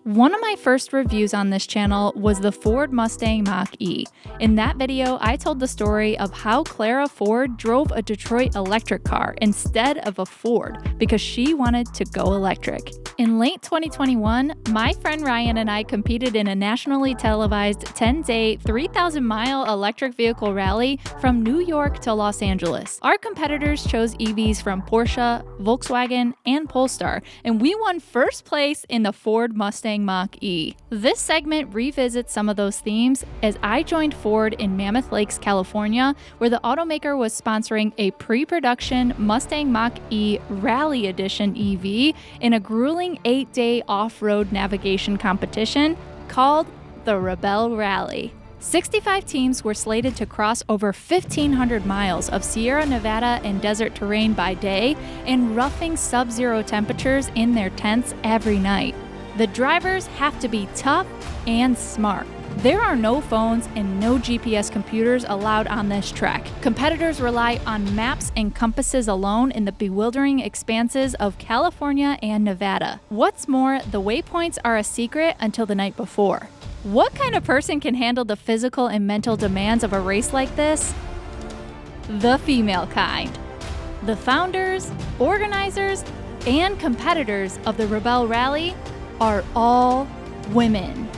One of my first reviews on this channel was the Ford Mustang Mach E. In that video, I told the story of how Clara Ford drove a Detroit electric car instead of a Ford because she wanted to go electric. In late 2021, my friend Ryan and I competed in a nationally televised 10-day, 3,000-mile electric vehicle rally from New York to Los Angeles. Our competitors chose EVs from Porsche, Volkswagen, and Polestar, and we won first place in the Ford Mustang Mach E. This segment revisits some of those themes as I joined Ford in Mammoth Lakes, California, where the automaker was sponsoring a pre-production Mustang Mach E Rally Edition EV in a grueling 8-day off-road navigation competition called the Rebelle Rally. 65 teams were slated to cross over 1,500 miles of Sierra Nevada and desert terrain by day and roughing sub-zero temperatures in their tents every night. The drivers have to be tough and smart. There are no phones and no GPS computers allowed on this track. Competitors rely on maps and compasses alone in the bewildering expanses of California and Nevada. What's more, the waypoints are a secret until the night before. What kind of person can handle the physical and mental demands of a race like this? The female kind. The founders, organizers, and competitors of the Rebelle Rally are all women.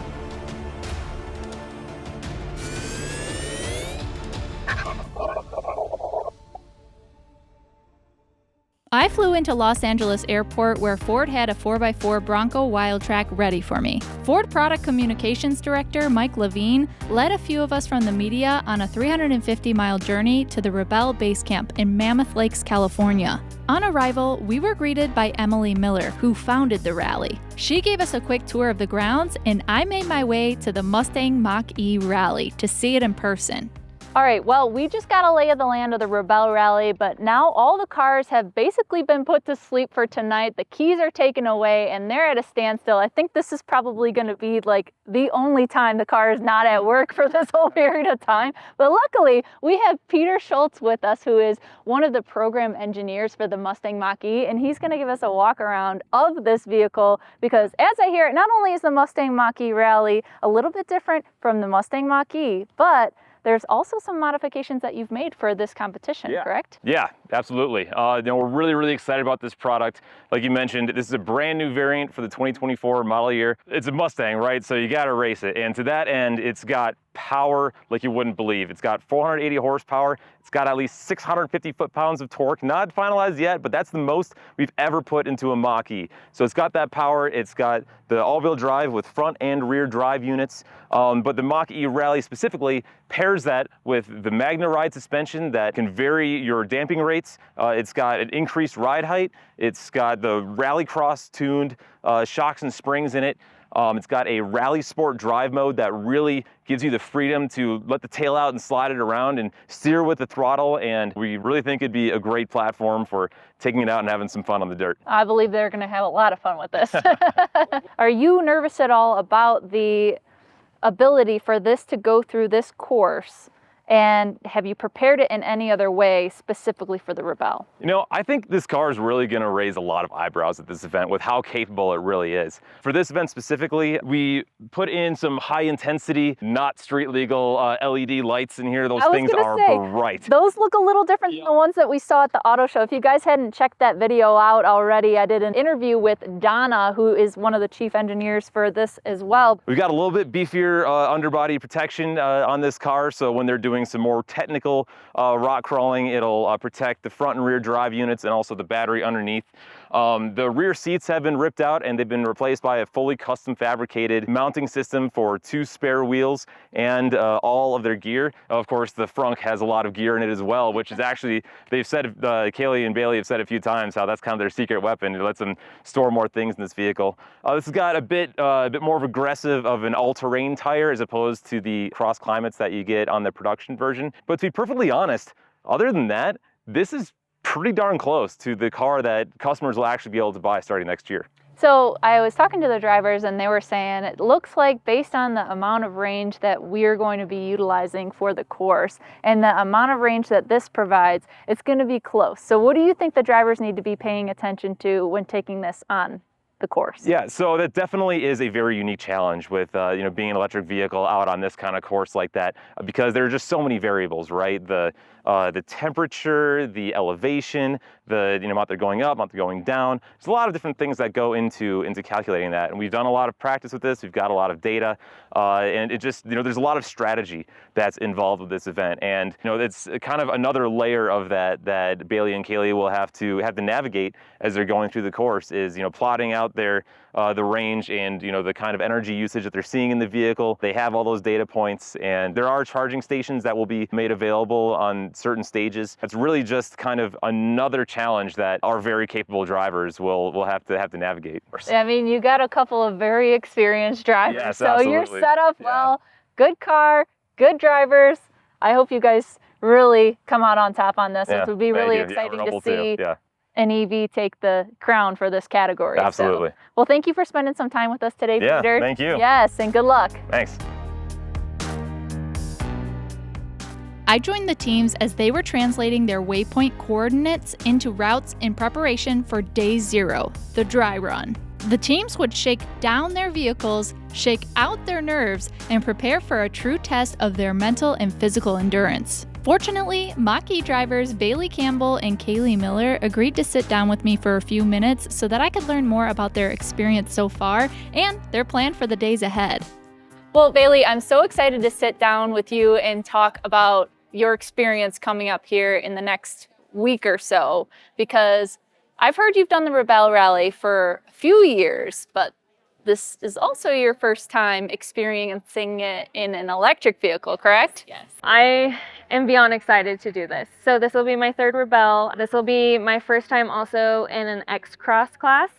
I flew into Los Angeles Airport where Ford had a 4x4 Bronco Wildtrak ready for me. Ford Product Communications Director Mike Levine led a few of us from the media on a 350-mile journey to the Rebelle Base Camp in Mammoth Lakes, California. On arrival, we were greeted by Emily Miller, who founded the rally. She gave us a quick tour of the grounds, and I made my way to the Mustang Mach E Rally to see it in person. All right, well, we just got a lay of the land of the Rebelle Rally, but now all the cars have basically been put to sleep for tonight. The keys are taken away and they're at a standstill. I think this is probably going to be like the only time the car is not at work for this whole period of time. But luckily, we have Peter Schultz with us, who is one of the program engineers for the Mustang Mach E, and he's going to give us a walk around of this vehicle because, as I hear it, not only is the Mustang Mach E Rally a little bit different from the Mustang Mach E, but there's also some modifications that you've made for this competition, correct? Yeah, absolutely. We're really excited about this product. Like you mentioned, this is a brand new variant for the 2024 model year. It's a Mustang, right? So you got to race it. And to that end, it's got power like you wouldn't believe. It's got 480 horsepower. It's got at least 650 foot-pounds of torque. Not finalized yet, but that's the most we've ever put into a Mach E. So it's got that power. It's got the all-wheel drive with front and rear drive units. But the Mach E Rally specifically pairs that with the Magna Ride suspension that can vary your damping rates. It's got an increased ride height. It's got the Rallycross tuned shocks and springs in it. It's got a Rally Sport drive mode that really gives you the freedom to let the tail out and slide it around and steer with the throttle, and we really think it'd be a great platform for taking it out and having some fun on the dirt. I believe they're going to have a lot of fun with this. Are you nervous at all about the ability for this to go through this course? And have you prepared it in any other way specifically for the Rebelle? You know, I think this car is really going to raise a lot of eyebrows at this event with how capable it really is. For this event specifically, we put in some high intensity, not street legal LED lights in here. Those things are bright. Those look a little different than the ones that we saw at the auto show. If you guys hadn't checked that video out already, I did an interview with Donna, who is one of the chief engineers for this as well. We've got a little bit beefier underbody protection on this car, so when they're doing some more technical rock crawling, it'll protect the front and rear drive units and also the battery underneath. The rear seats have been ripped out and they've been replaced by a fully custom fabricated mounting system for 2 spare wheels and all of their gear. Of course, the frunk has a lot of gear in it as well, which is actually, they've said, Kaylee and Bailey have said a few times how that's kind of their secret weapon. It lets them store more things in this vehicle. This has got a bit more of aggressive of an all-terrain tire as opposed to the cross climates that you get on the production version. But to be perfectly honest, other than that, this is pretty darn close to the car that customers will actually be able to buy starting next year. So I was talking to the drivers and they were saying it looks like, based on the amount of range that we're going to be utilizing for the course and the amount of range that this provides, it's going to be close. So what do you think the drivers need to be paying attention to when taking this on? the course? Yeah, so that definitely is a very unique challenge with being an electric vehicle out on this kind of course like that, because there are just so many variables, right? The temperature, the elevation, the amount they're going up, amount they're going down. There's a lot of different things that go into calculating that, and we've done a lot of practice with this. We've got a lot of data, and it just there's a lot of strategy that's involved with this event, and it's kind of another layer of that Bailey and Kaylee will have to navigate as they're going through the course, is plotting out their the range and the kind of energy usage that they're seeing in the vehicle. They have all those data points, and there are charging stations that will be made available on certain stages. It's really just kind of another challenge that our very capable drivers will have to navigate. I mean, you got a couple of very experienced drivers, yes, so absolutely. you're set up well. Good car, good drivers. I hope you guys really come out on top on this. Yeah, It would be really thank you. exciting we're to hopeful see too. Yeah. an EV take the crown for this category. Absolutely. So, well, thank you for spending some time with us today, Yeah, Peter. thank you. Yes, and good luck. Thanks. I joined the teams as they were translating their waypoint coordinates into routes in preparation for day 0, the dry run. The teams would shake down their vehicles, shake out their nerves, and prepare for a true test of their mental and physical endurance. Fortunately, Mach E drivers Bailey Campbell and Kaylee Miller agreed to sit down with me for a few minutes so that I could learn more about their experience so far and their plan for the days ahead. Well, Bailey, I'm so excited to sit down with you and talk about your experience coming up here in the next week or so, because I've heard you've done the Rebelle Rally for a few years, but this is also your first time experiencing it in an electric vehicle, correct? Yes. I am beyond excited to do this. So this will be my 3rd Rebelle. This will be my first time also in an X-Cross class.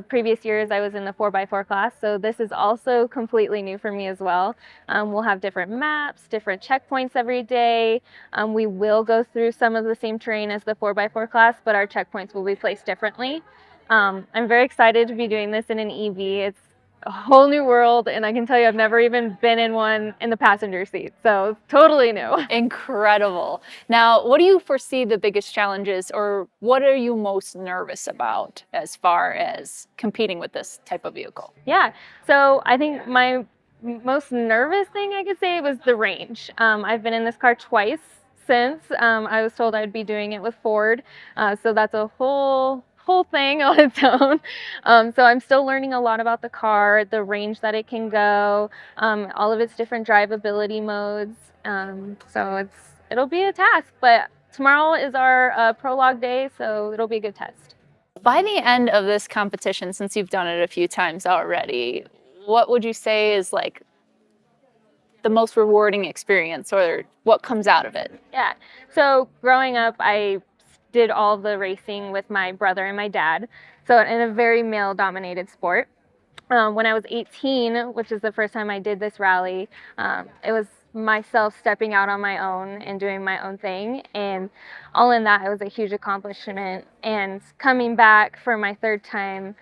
Previous years I was in the 4x4 class, so this is also completely new for me as well. We'll have different maps, different checkpoints every day. We will go through some of the same terrain as the 4x4 class, but our checkpoints will be placed differently. I'm very excited to be doing this in an EV. It's a whole new world, and I can tell you I've never even been in one in the passenger seat, so totally new. Incredible. Now, what do you foresee the biggest challenges, or what are you most nervous about as far as competing with this type of vehicle? Yeah, so I think my most nervous thing I could say was the range. I've been in this car twice since. I was told I'd be doing it with Ford, so that's a whole thing on its own. So I'm still learning a lot about the car, the range that it can go, all of its different drivability modes. So it'll be a task, but tomorrow is our prologue day, so it'll be a good test. By the end of this competition, since you've done it a few times already, what would you say is like the most rewarding experience, or what comes out of it? Yeah, so growing up, I did all the racing with my brother and my dad, so in a very male-dominated sport. When I was 18, which is the first time I did this rally, it was myself stepping out on my own and doing my own thing, and all in that, it was a huge accomplishment. And coming back for my 3rd time,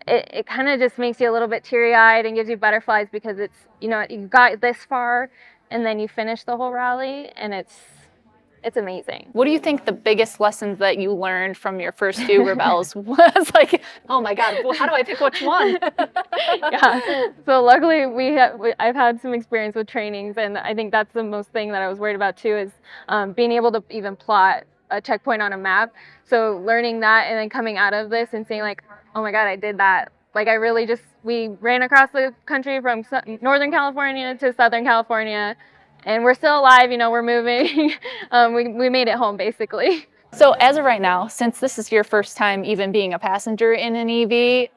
it kind of just makes you a little bit teary-eyed and gives you butterflies, because it's, you got this far and then you finish the whole rally, and it's amazing. What do you think the biggest lessons that you learned from your first few Rebelles was? Like, oh my God, well, how do I pick which one? Yeah. So luckily I've had some experience with trainings, and I think that's the most thing that I was worried about too, is being able to even plot a checkpoint on a map. So learning that and then coming out of this and saying like, oh my God, I did that. Like we ran across the country from Northern California to Southern California, and we're still alive, we're moving. We made it home, basically. So as of right now, since this is your first time even being a passenger in an EV,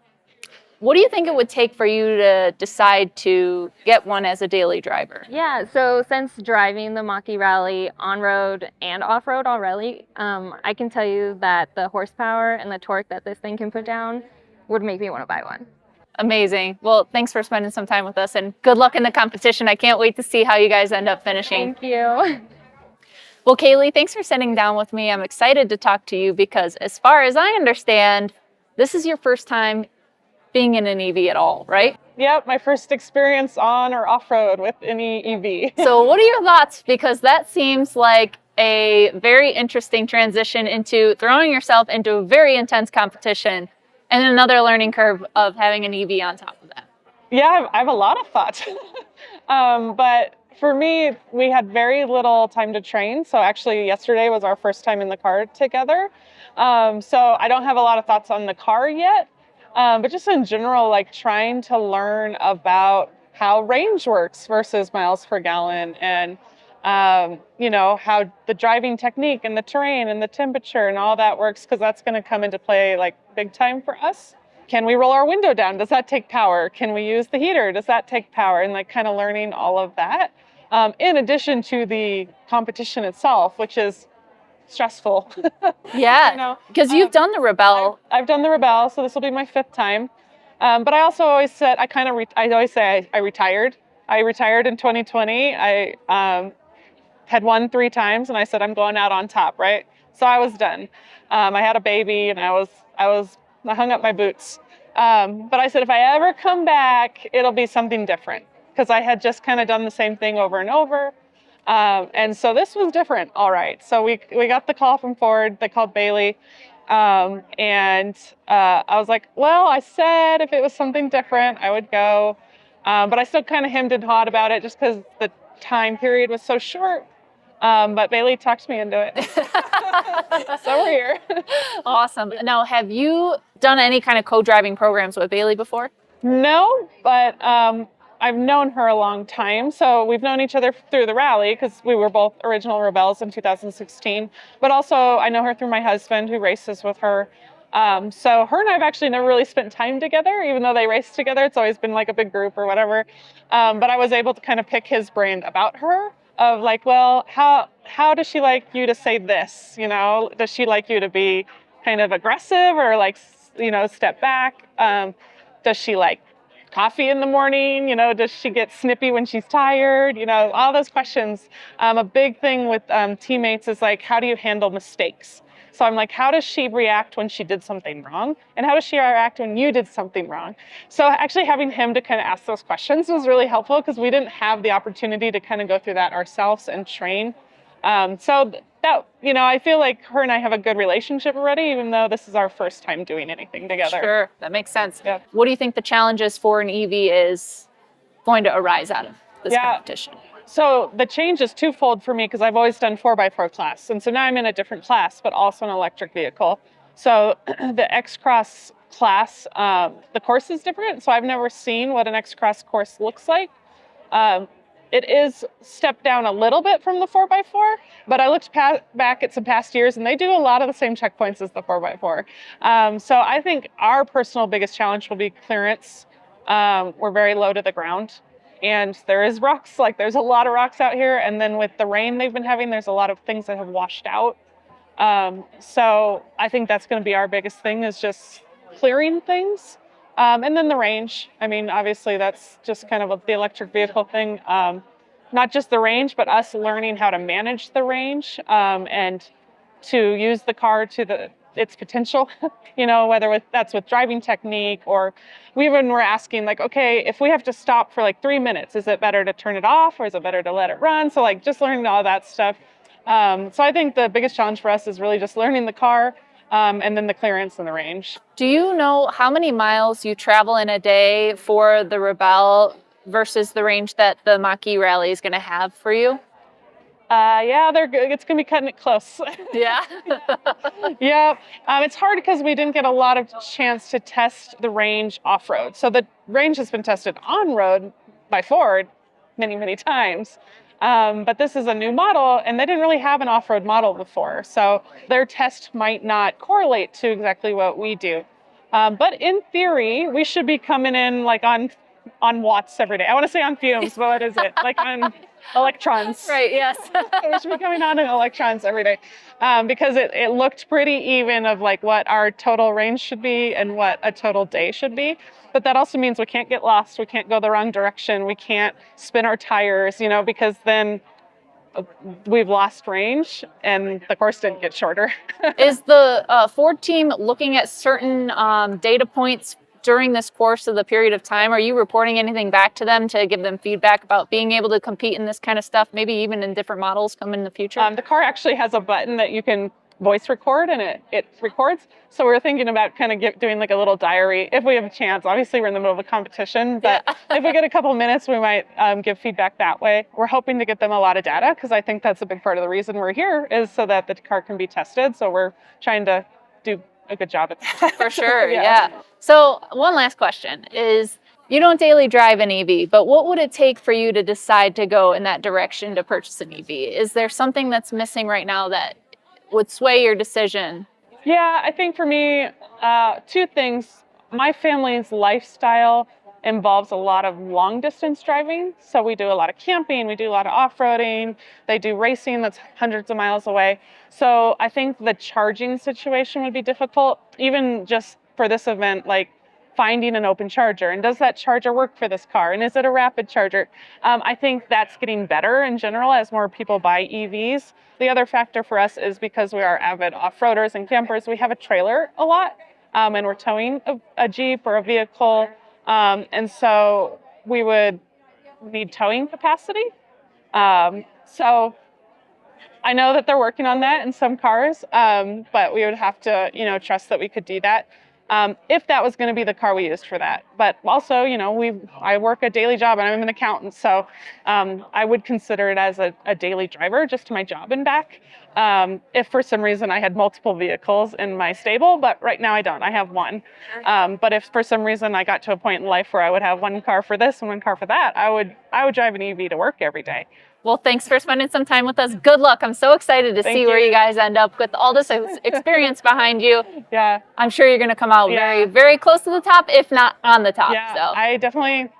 what do you think it would take for you to decide to get one as a daily driver? Yeah, so since driving the Mach E Rally on-road and off-road already, I can tell you that the horsepower and the torque that this thing can put down would make me want to buy one. Amazing. Well, thanks for spending some time with us, and good luck in the competition. I can't wait to see how you guys end up finishing. Thank you. Well, Kaylee, thanks for sitting down with me. I'm excited to talk to you because, as far as I understand, this is your first time being in an EV at all, right? Yep, my first experience on or off-road with any EV. So what are your thoughts? Because that seems like a very interesting transition into throwing yourself into a very intense competition And another learning curve of having an EV on top of that. Yeah, I have a lot of thoughts. But for me, we had very little time to train. So actually yesterday was our first time in the car together. So I don't have a lot of thoughts on the car yet. But just in general, like trying to learn about how range works versus miles per gallon, and you know, how the driving technique and the terrain and the temperature and all that works, because that's going to come into play like big time for us. Can we roll our window down? Does that take power? Can we use the heater? Does that take power? And like kind of learning all of that, in addition to the competition itself, which is stressful. Yeah, because you've done the Rebelle. I've done the Rebelle, so this will be my 5th time. But I also always said, I always say I retired. I retired in 2020. I had won 3 times, and I said I'm going out on top, right? So I was done. I had a baby, and I hung up my boots. But I said if I ever come back, it'll be something different, because I had just kind of done the same thing over and over. And so this was different, all right. So we got the call from Ford. They called Bailey. And I was like, well, I said if it was something different, I would go. But I still kind of hemmed and hawed about it just because the time period was so short. But Bailey talked me into it. So we're here. Awesome. Now, have you done any kind of co-driving programs with Bailey before? No, but I've known her a long time. So we've known each other through the rally, because we were both original Rebelles in 2016. But also I know her through my husband, who races with her. So her and I have actually never really spent time together, even though they race together. It's always been like a big group or whatever. But I was able to kind of pick his brain about her, of like, well, how does she like you to say this? You know, does she like you to be kind of aggressive, or like, you know, step back? Does she like coffee in the morning? You know, does she get snippy when she's tired? You know, all those questions. A big thing with teammates is like, how do you handle mistakes? So I'm like, how does she react when she did something wrong? And how does she react when you did something wrong? So actually having him to kind of ask those questions was really helpful, because we didn't have the opportunity to kind of go through that ourselves and train. So that, you know, I feel like her and I have a good relationship already, even though this is our first time doing anything together. Sure, that makes sense. Yeah. What do you think the challenges for an EV is going to arise out of this competition? So the change is twofold for me, because I've always done 4x4 class. And so now I'm in a different class, but also an electric vehicle. So the X-Cross class, the course is different. So I've never seen what an X-Cross course looks like. It is stepped down a little bit from the 4x4, but I looked back at some past years, and they do a lot of the same checkpoints as the 4x4. So I think our personal biggest challenge will be clearance. We're very low to the ground, and there is rocks. Like, there's a lot of rocks out here, and then with the rain they've been having, there's a lot of things that have washed out. So I think that's going to be our biggest thing, is just clearing things. And then the range. I mean, obviously that's just kind of the electric vehicle thing. Not just the range, but us learning how to manage the range, and to use the car to its potential. You know, whether that's with driving technique, or we even were asking like, okay, if we have to stop for like 3 minutes, is it better to turn it off, or is it better to let it run? So like just learning all that stuff. So I think the biggest challenge for us is really just learning the car. And then the clearance and the range. Do you know how many miles you travel in a day for the Rebelle versus the range that the Mach E Rally is going to have for you? Yeah, it's going to be cutting it close. Yeah? Yeah. It's hard because we didn't get a lot of chance to test the range off-road. So the range has been tested on-road by Ford many, many times. But this is a new model, and they didn't really have an off-road model before. So their test might not correlate to exactly what we do. But in theory, we should be coming in like on watts every day. I want to say on fumes, but what is it? Like on electrons. Right, yes. We should be coming on in electrons every day. Because it looked pretty even of like what our total range should be and what a total day should be. But that also means we can't get lost. We can't go the wrong direction. We can't spin our tires, you know, because then we've lost range and the course didn't get shorter. Is the Ford team looking at certain data points during this course of the period of time? Are you reporting anything back to them to give them feedback about being able to compete in this kind of stuff, maybe even in different models come in the future? The car actually has a button that you can voice record and it records. So we're thinking about kind of doing like a little diary if we have a chance. Obviously, we're in the middle of a competition, but if we get a couple minutes, we might give feedback that way. We're hoping to get them a lot of data because I think that's a big part of the reason we're here is so that the car can be tested. So we're trying to do a good job at that. For sure, yeah. So one last question is, you don't daily drive an EV, but what would it take for you to decide to go in that direction to purchase an EV? Is there something that's missing right now that would sway your decision? Yeah, I think for me, two things. My family's lifestyle involves a lot of long distance driving. So we do a lot of camping, we do a lot of off-roading, they do racing that's hundreds of miles away. So I think the charging situation would be difficult, even just for this event, like finding an open charger. And does that charger work for this car? And is it a rapid charger? I think that's getting better in general as more people buy EVs. The other factor for us is because we are avid off-roaders and campers, we have a trailer a lot, and we're towing a Jeep or a vehicle. And so we would need towing capacity. So I know that they're working on that in some cars, but we would have to, trust that we could do that. If that was going to be the car we used for that. But also, I work a daily job and I'm an accountant, so I would consider it as a daily driver just to my job and back. If for some reason I had multiple vehicles in my stable, but right now I don't. I have one. But if for some reason I got to a point in life where I would have one car for this and one car for that, I would drive an EV to work every day. Well, thanks for spending some time with us. Good luck. I'm so excited to see where you guys end up with all this experience behind you. Yeah. I'm sure you're going to come out very, very close to the top, if not on the top. Yeah, so. I definitely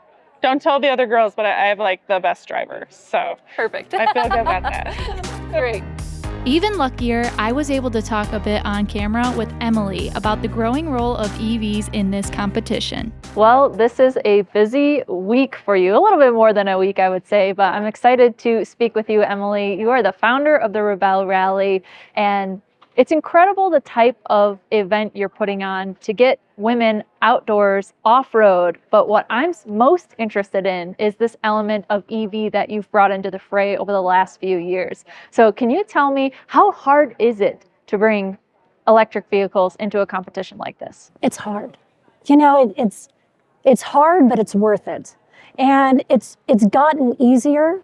don't tell the other girls, but I have like the best driver. So perfect. I feel good about that. Great. Even luckier, I was able to talk a bit on camera with Emily about the growing role of EVs in this competition. Well, this is a busy week for you, a little bit more than a week, I would say, but I'm excited to speak with you, Emily. You are the founder of the Rebelle Rally, and it's incredible the type of event you're putting on to get women outdoors, off-road. But what I'm most interested in is this element of EV that you've brought into the fray over the last few years. So can you tell me, how hard is it to bring electric vehicles into a competition like this? It's hard. It's hard, but it's worth it. And it's gotten easier,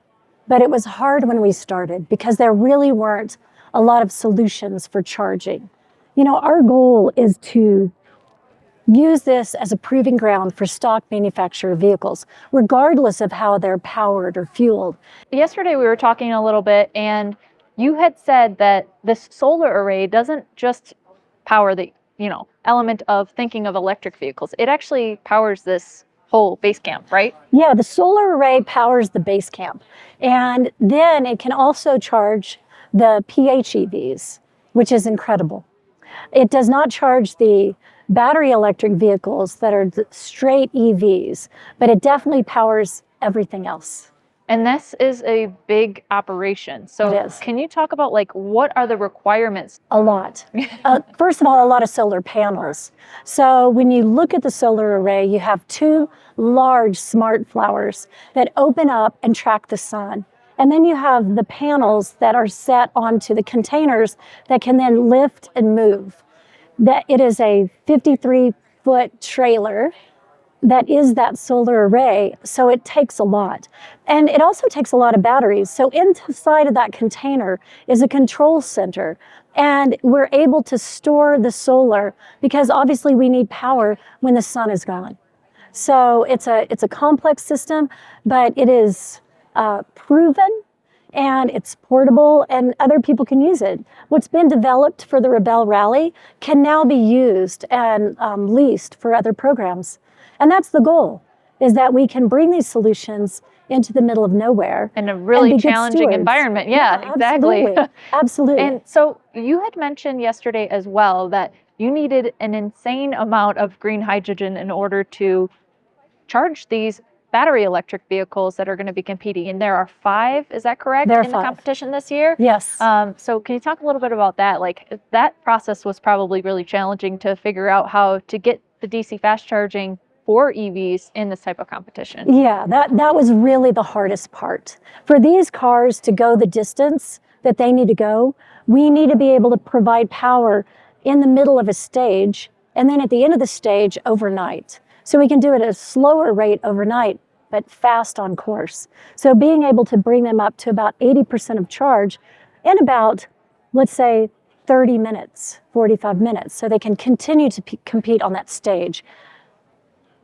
but it was hard when we started because there really weren't a lot of solutions for charging. Our goal is to use this as a proving ground for stock manufacturer vehicles, regardless of how they're powered or fueled. Yesterday we were talking a little bit, and you had said that this solar array doesn't just power the, element of thinking of electric vehicles. It actually powers this whole base camp, right? Yeah, the solar array powers the base camp. And then it can also charge the PHEVs, which is incredible. It does not charge the battery electric vehicles that are straight EVs, but it definitely powers everything else. And this is a big operation. So it is. Can you talk about what are the requirements? A lot. First of all, a lot of solar panels. So when you look at the solar array, you have two large smart flowers that open up and track the sun. And then you have the panels that are set onto the containers that can then lift and move. That it is a 53-foot trailer that is that solar array, so it takes a lot. And it also takes a lot of batteries. So inside of that container is a control center, and we're able to store the solar because obviously we need power when the sun is gone. So it's a complex system, but it is proven, and it's portable, and other people can use it. What's been developed for the Rebelle Rally can now be used and leased for other programs. And that's the goal, is that we can bring these solutions into the middle of nowhere. In a really challenging environment. Yeah, exactly. Absolutely. Absolutely. And so you had mentioned yesterday as well that you needed an insane amount of green hydrogen in order to charge these battery electric vehicles that are going to be competing. And there are 5, is that correct, there are in 5. the competition this year? Yes. So can you talk a little bit about that? That process was probably really challenging to figure out how to get the DC fast charging for EVs in this type of competition. Yeah, that was really the hardest part. For these cars to go the distance that they need to go, we need to be able to provide power in the middle of a stage and then at the end of the stage overnight. So we can do it at a slower rate overnight, but fast on course. So being able to bring them up to about 80% of charge in about, let's say, 30 minutes, 45 minutes, so they can continue to compete on that stage.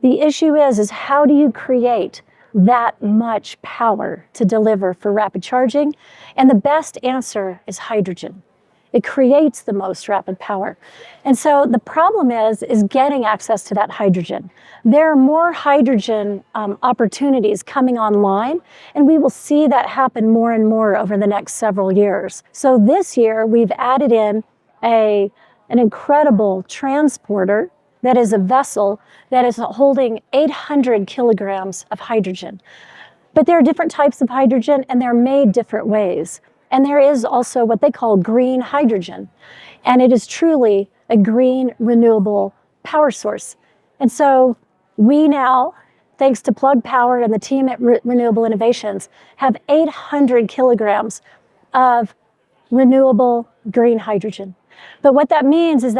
The issue is how do you create that much power to deliver for rapid charging? And the best answer is hydrogen. It creates the most rapid power. And so the problem is getting access to that hydrogen. There are more hydrogen opportunities coming online, and we will see that happen more and more over the next several years. So this year, we've added in an incredible transporter that is a vessel that is holding 800 kilograms of hydrogen. But there are different types of hydrogen, and they're made different ways. And there is also what they call green hydrogen. And it is truly a green, renewable power source. And so we now, thanks to Plug Power and the team at Renewable Innovations, have 800 kilograms of renewable green hydrogen. But what that means is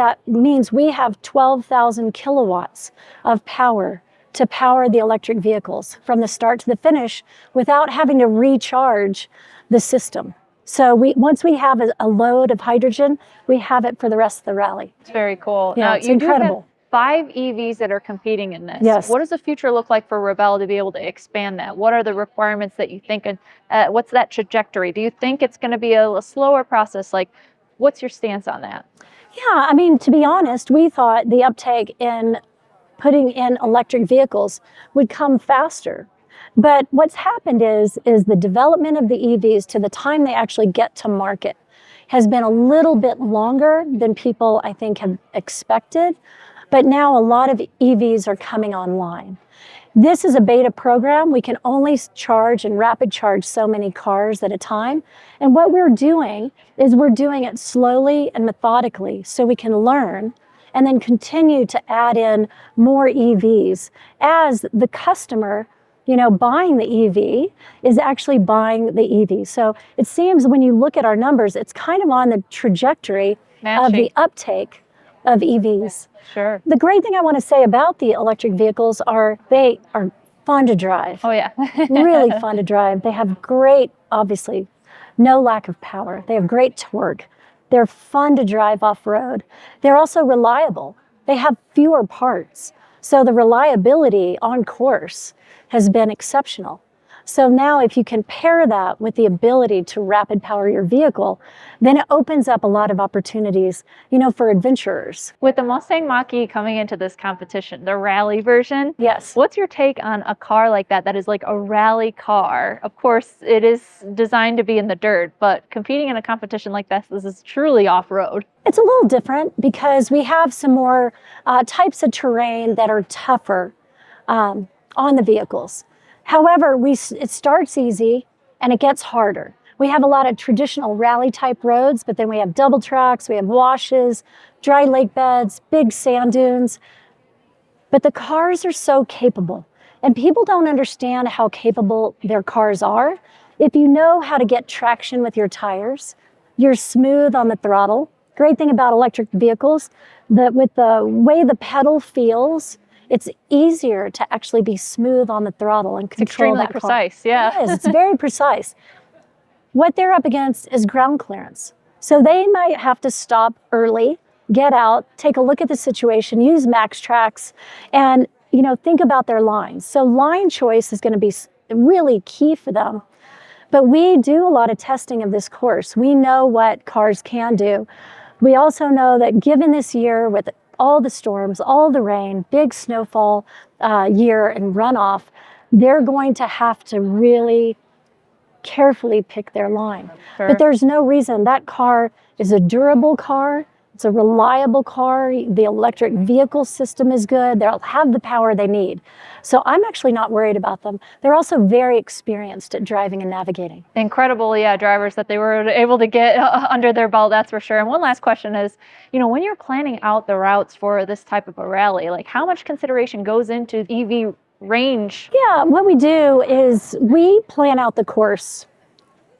we have 12,000 kilowatts of power to power the electric vehicles from the start to the finish without having to recharge the system. So once we have a load of hydrogen, we have it for the rest of the rally. It's very cool. Yeah, now, it's you incredible. do have 5 EVs that are competing in this. Yes. What does the future look like for Rebelle to be able to expand that? What are the requirements that you think, and what's that trajectory? Do you think it's going to be a slower process? Like, what's your stance on that? Yeah, I mean, to be honest, we thought the uptake in putting in electric vehicles would come faster. But what's happened is the development of the EVs to the time they actually get to market has been a little bit longer than people, I think, have expected. But now a lot of EVs are coming online. This is a beta program. We can only charge and rapid charge so many cars at a time. And what we're doing is we're doing it slowly and methodically so we can learn and then continue to add in more EVs as the customer, buying the EV is actually buying the EV. So it seems when you look at our numbers, it's kind of on the trajectory of the uptake of EVs. Sure. The great thing I want to say about the electric vehicles they are fun to drive. Oh, yeah. Really fun to drive. They have great, obviously, no lack of power. They have great torque. They're fun to drive off-road. They're also reliable. They have fewer parts. So the reliability on course has been exceptional. So now if you can pair that with the ability to rapid power your vehicle, then it opens up a lot of opportunities, for adventurers. With the Mustang Mach E coming into this competition, the rally version, yes. What's your take on a car like that is like a rally car? Of course, it is designed to be in the dirt, but competing in a competition like this is truly off-road. It's a little different because we have some more types of terrain that are tougher on the vehicles. However, it starts easy and it gets harder. We have a lot of traditional rally type roads, but then we have double tracks, we have washes, dry lake beds, big sand dunes. But the cars are so capable, and people don't understand how capable their cars are. If you know how to get traction with your tires, you're smooth on the throttle. Great thing about electric vehicles, that with the way the pedal feels, it's easier to actually be smooth on the throttle and control that car. Extremely precise, yeah. It is. It's very precise. What they're up against is ground clearance. So they might have to stop early, get out, take a look at the situation, use max tracks, and think about their lines. So line choice is going to be really key for them. But we do a lot of testing of this course. We know what cars can do. We also know that given this year with all the storms, all the rain, big snowfall year and runoff, they're going to have to really carefully pick their line. Sure. But there's no reason. That car is a durable car. It's a reliable car. The electric vehicle system is good. They'll have the power they need. So I'm actually not worried about them. They're also very experienced at driving and navigating. Incredible, drivers that they were able to get under their belt, that's for sure. And one last question is, when you're planning out the routes for this type of a rally, like how much consideration goes into EV range? Yeah, what we do is we plan out the course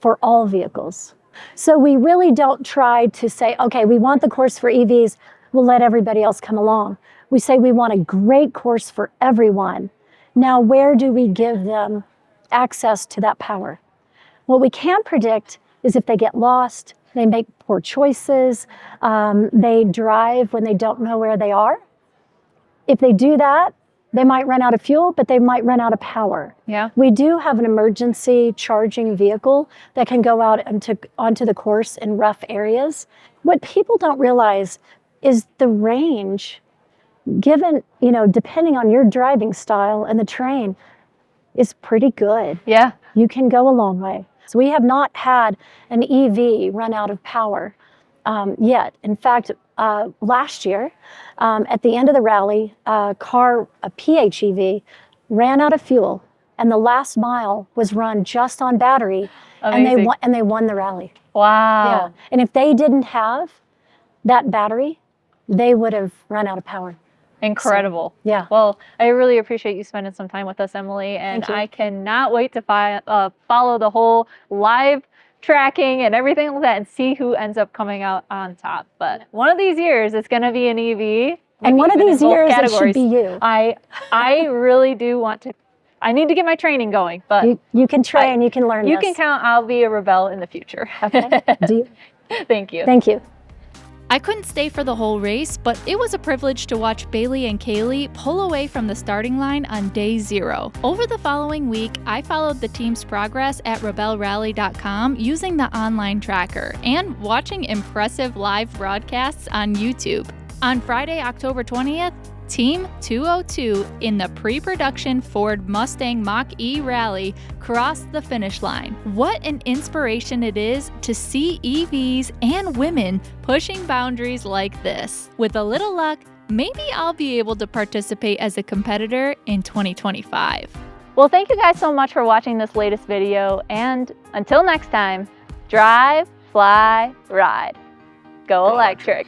for all vehicles. So we really don't try to say, okay, we want the course for EVs, we'll let everybody else come along. We say we want a great course for everyone. Now, where do we give them access to that power? What we can predict is if they get lost, they make poor choices, they drive when they don't know where they are. If they do that, they might run out of fuel, but they might run out of power. Yeah. We do have an emergency charging vehicle that can go out onto the course in rough areas. What people don't realize is the range, given, depending on your driving style and the terrain, is pretty good. Yeah. You can go a long way. So we have not had an EV run out of power yet. In fact, last year, at the end of the rally, a PHEV, ran out of fuel, and the last mile was run just on battery, and they won the rally. Wow. Yeah. And if they didn't have that battery, they would have run out of power. Incredible. So, yeah. Well, I really appreciate you spending some time with us, Emily, and I cannot wait to follow the whole live tracking and everything like that and see who ends up coming out on top. But one of these years, it's going to be an EV. And one of these years, it should be you. I really do want to. I need to get my training going, but you can train, you can learn. You can count. I'll be a Rebelle in the future. Okay. Thank you. Thank you. I couldn't stay for the whole race, but it was a privilege to watch Bailey and Kaylee pull away from the starting line on day 0. Over the following week, I followed the team's progress at rebellerally.com using the online tracker and watching impressive live broadcasts on YouTube. On Friday, October 20th, Team 202 in the pre-production Ford Mustang Mach E Rally crossed the finish line. What an inspiration it is to see EVs and women pushing boundaries like this. With a little luck, maybe I'll be able to participate as a competitor in 2025. Well, thank you guys so much for watching this latest video, and until next time, drive, fly, ride. Go electric.